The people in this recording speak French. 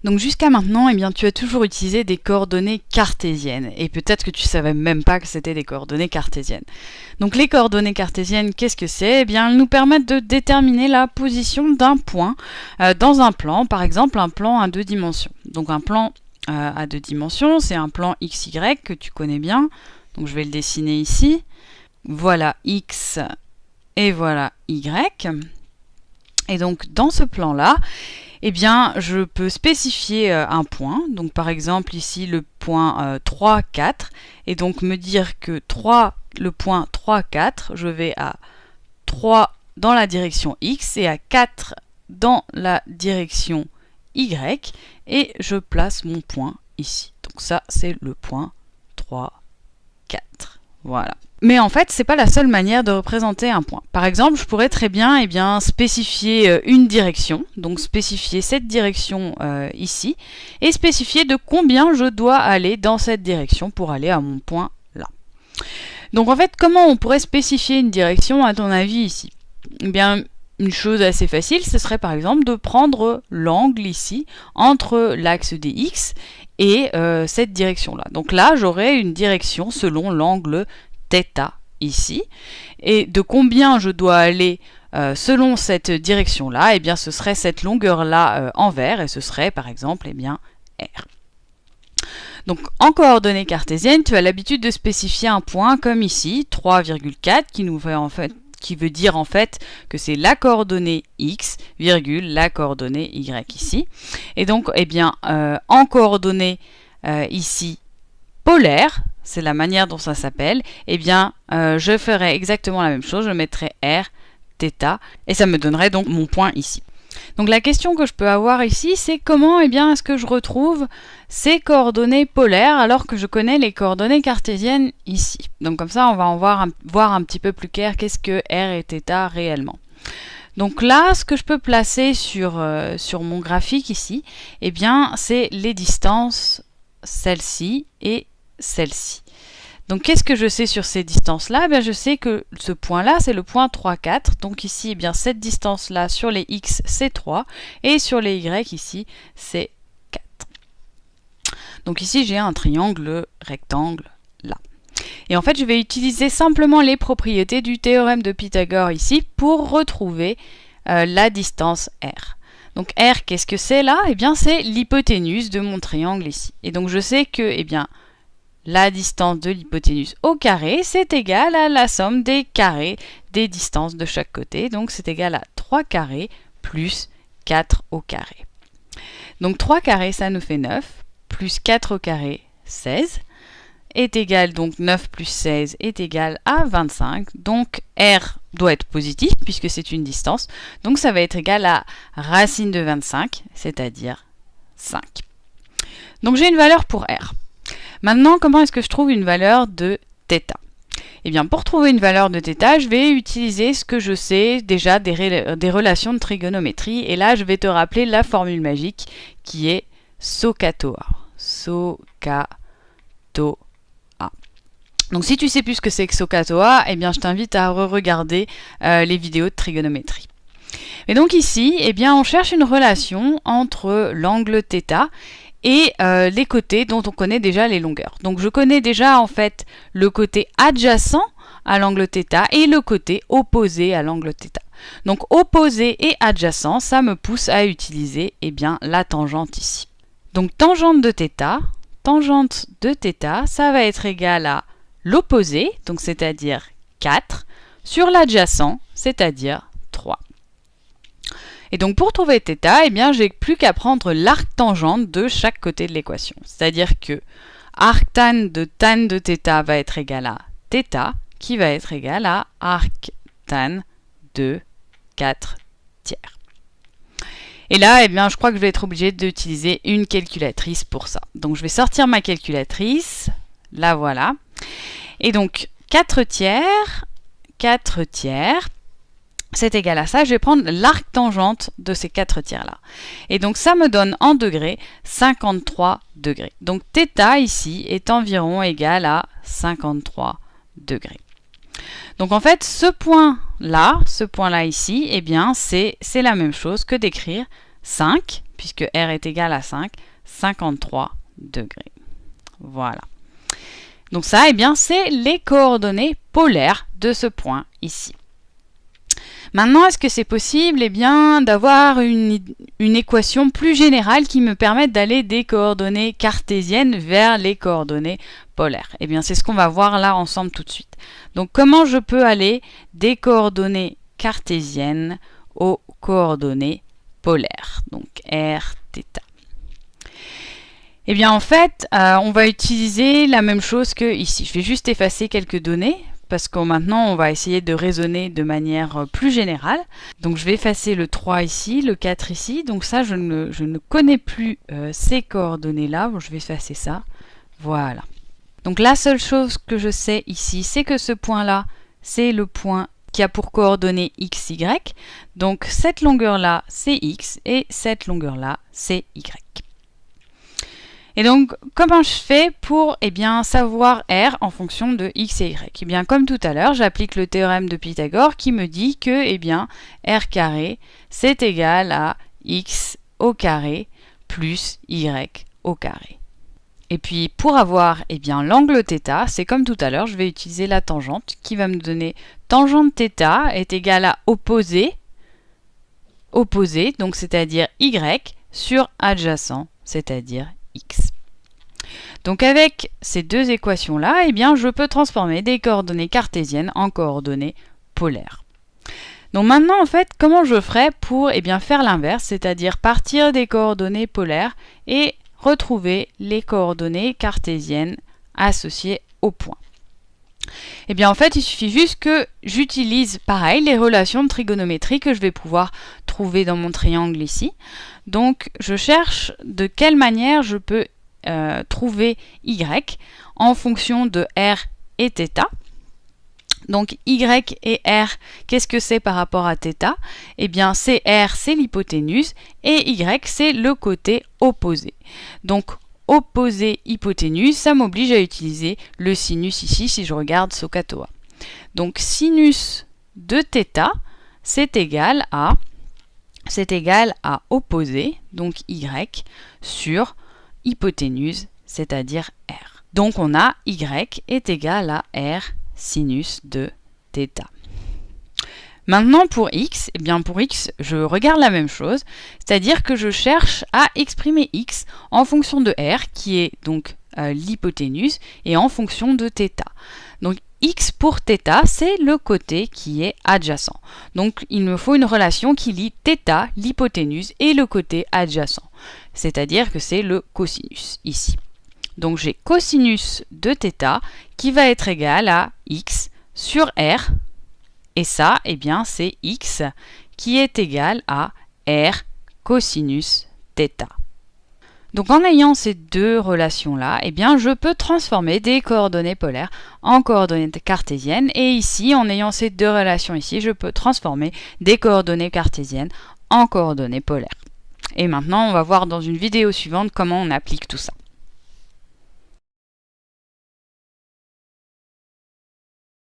Donc jusqu'à maintenant, eh bien, tu as toujours utilisé des coordonnées cartésiennes et peut-être que tu savais même pas que c'était des coordonnées cartésiennes. Donc les coordonnées cartésiennes, qu'est-ce que c'est? Eh bien, elles nous permettent de déterminer la position d'un point dans un plan, par exemple un plan à 2 dimensions. Donc un plan à 2 dimensions, c'est un plan XY que tu connais bien. Donc je vais le dessiner ici. Voilà X et voilà Y. Et donc dans ce plan-là, eh bien, je peux spécifier un point, donc par exemple ici le point 3, 4, et donc me dire que le point 3, 4, je vais à 3 dans la direction X et à 4 dans la direction Y, et je place mon point ici. Donc ça, c'est le point 3, 4. Voilà. Mais en fait, c'est pas la seule manière de représenter un point. Par exemple, je pourrais très bien, spécifier une direction, donc spécifier cette direction ici, et spécifier de combien je dois aller dans cette direction pour aller à mon point là. Donc en fait, comment on pourrait spécifier une direction à ton avis ici? Eh bien, une chose assez facile, ce serait par exemple de prendre l'angle ici entre l'axe des X et cette direction-là. Donc là, j'aurais une direction selon l'angle θ ici, et de combien je dois aller selon cette direction-là, eh bien ce serait cette longueur-là en vert, et ce serait par exemple R. Donc en coordonnées cartésiennes, tu as l'habitude de spécifier un point comme ici, 3,4, qui veut dire en fait que c'est la coordonnée X, la coordonnée Y ici. Et donc, en coordonnées ici polaires, c'est la manière dont ça s'appelle, je ferai exactement la même chose, je mettrai R, θ, et ça me donnerait donc mon point ici. Donc la question que je peux avoir ici, c'est comment est-ce que je retrouve ces coordonnées polaires alors que je connais les coordonnées cartésiennes ici. Donc comme ça, on va voir un petit peu plus clair qu'est-ce que R et θ réellement. Donc là, ce que je peux placer sur mon graphique ici, c'est les distances, celle-ci et celle-ci. Donc qu'est-ce que je sais sur ces distances-là? Je sais que ce point-là, c'est le point 3, 4. Donc ici, cette distance-là sur les X, c'est 3. Et sur les Y, ici, c'est 4. Donc ici, j'ai un triangle rectangle là. Et en fait, je vais utiliser simplement les propriétés du théorème de Pythagore ici pour retrouver la distance R. Donc R, qu'est-ce que c'est là? C'est l'hypoténuse de mon triangle ici. Et donc je sais que, la distance de l'hypoténuse au carré, c'est égal à la somme des carrés des distances de chaque côté. Donc c'est égal à 3 carrés plus 4 au carré. Donc 3 carrés, ça nous fait 9, plus 4 au carré, 16, est égal, donc 9 plus 16 est égal à 25. Donc R doit être positif puisque c'est une distance. Donc ça va être égal à racine de 25, c'est-à-dire 5. Donc j'ai une valeur pour R. Maintenant, comment est-ce que je trouve une valeur de θ? Pour trouver une valeur de θ, je vais utiliser ce que je sais déjà des relations de trigonométrie. Et là, je vais te rappeler la formule magique qui est SOHCAHTOA. SOHCAHTOA. Donc si tu sais plus ce que c'est que SOHCAHTOA, je t'invite à re-regarder les vidéos de trigonométrie. Et donc ici, on cherche une relation entre l'angle θ et les côtés dont on connaît déjà les longueurs. Donc je connais déjà en fait le côté adjacent à l'angle θ et le côté opposé à l'angle θ. Donc opposé et adjacent, ça me pousse à utiliser la tangente ici. Donc tangente de θ, ça va être égal à l'opposé, donc c'est-à-dire 4, sur l'adjacent, c'est-à-dire 3. Et donc pour trouver θ, j'ai plus qu'à prendre l'arc-tangente de chaque côté de l'équation. C'est-à-dire que arc-tan de θ va être égal à θ, qui va être égal à arc-tan de 4 tiers. Et là, je crois que je vais être obligée d'utiliser une calculatrice pour ça. Donc je vais sortir ma calculatrice, la voilà. Et donc 4 tiers, c'est égal à ça, je vais prendre l'arc-tangente de ces 4 tiers-là. Et donc ça me donne en degrés 53 degrés. Donc θ ici est environ égal à 53 degrés. Donc en fait, ce point-là ici, c'est la même chose que d'écrire 5, puisque R est égal à 5, 53 degrés. Voilà. Donc ça, eh bien, c'est les coordonnées polaires de ce point ici. Maintenant, est-ce que c'est possible d'avoir une équation plus générale qui me permette d'aller des coordonnées cartésiennes vers les coordonnées polaires? Eh bien, c'est ce qu'on va voir là ensemble tout de suite. Donc, comment je peux aller des coordonnées cartésiennes aux coordonnées polaires? Donc, r, θ. Eh bien, en fait, on va utiliser la même chose que ici. Je vais juste effacer quelques données, parce que maintenant, on va essayer de raisonner de manière plus générale. Donc, je vais effacer le 3 ici, le 4 ici. Donc ça, je ne connais plus ces coordonnées-là. Bon, je vais effacer ça. Voilà. Donc, la seule chose que je sais ici, c'est que ce point-là, c'est le point qui a pour coordonnées x, y. Donc, cette longueur-là, c'est x, et cette longueur-là, c'est y. Et donc, comment je fais pour savoir R en fonction de x et y? Eh bien, comme tout à l'heure, j'applique le théorème de Pythagore qui me dit que R carré, c'est égal à x au carré plus y au carré. Et puis, pour avoir l'angle θ, c'est comme tout à l'heure, je vais utiliser la tangente qui va me donner tangente θ est égale à opposé, donc c'est-à-dire y, sur adjacent, c'est-à-dire x. Donc avec ces deux équations-là, je peux transformer des coordonnées cartésiennes en coordonnées polaires. Donc maintenant, en fait, comment je ferais pour faire l'inverse, c'est-à-dire partir des coordonnées polaires et retrouver les coordonnées cartésiennes associées au point? Eh bien, en fait, il suffit juste que j'utilise, pareil, les relations de trigonométrie que je vais pouvoir trouver dans mon triangle ici. Donc, je cherche de quelle manière je peux trouver y en fonction de r et θ. Donc y et r, qu'est-ce que c'est par rapport à θ? Eh bien c'est r, c'est l'hypoténuse, et y, c'est le côté opposé. Donc opposé hypoténuse, ça m'oblige à utiliser le sinus ici si je regarde SOHCAHTOA. Donc sinus de θ, c'est égal à opposé, donc y, sur hypoténuse, c'est-à-dire r. Donc on a y est égal à r sinus de θ. Maintenant pour x, pour x, je regarde la même chose, c'est-à-dire que je cherche à exprimer x en fonction de r, qui est donc l'hypoténuse, et en fonction de θ. Donc x pour θ, c'est le côté qui est adjacent. Donc il me faut une relation qui lie θ, l'hypoténuse, et le côté adjacent. C'est-à-dire que c'est le cosinus, ici. Donc j'ai cosinus de θ qui va être égal à x sur r, et ça, c'est x qui est égal à r cosinus θ. Donc en ayant ces deux relations-là, je peux transformer des coordonnées polaires en coordonnées cartésiennes, et ici, en ayant ces deux relations ici, je peux transformer des coordonnées cartésiennes en coordonnées polaires. Et maintenant, on va voir dans une vidéo suivante comment on applique tout ça.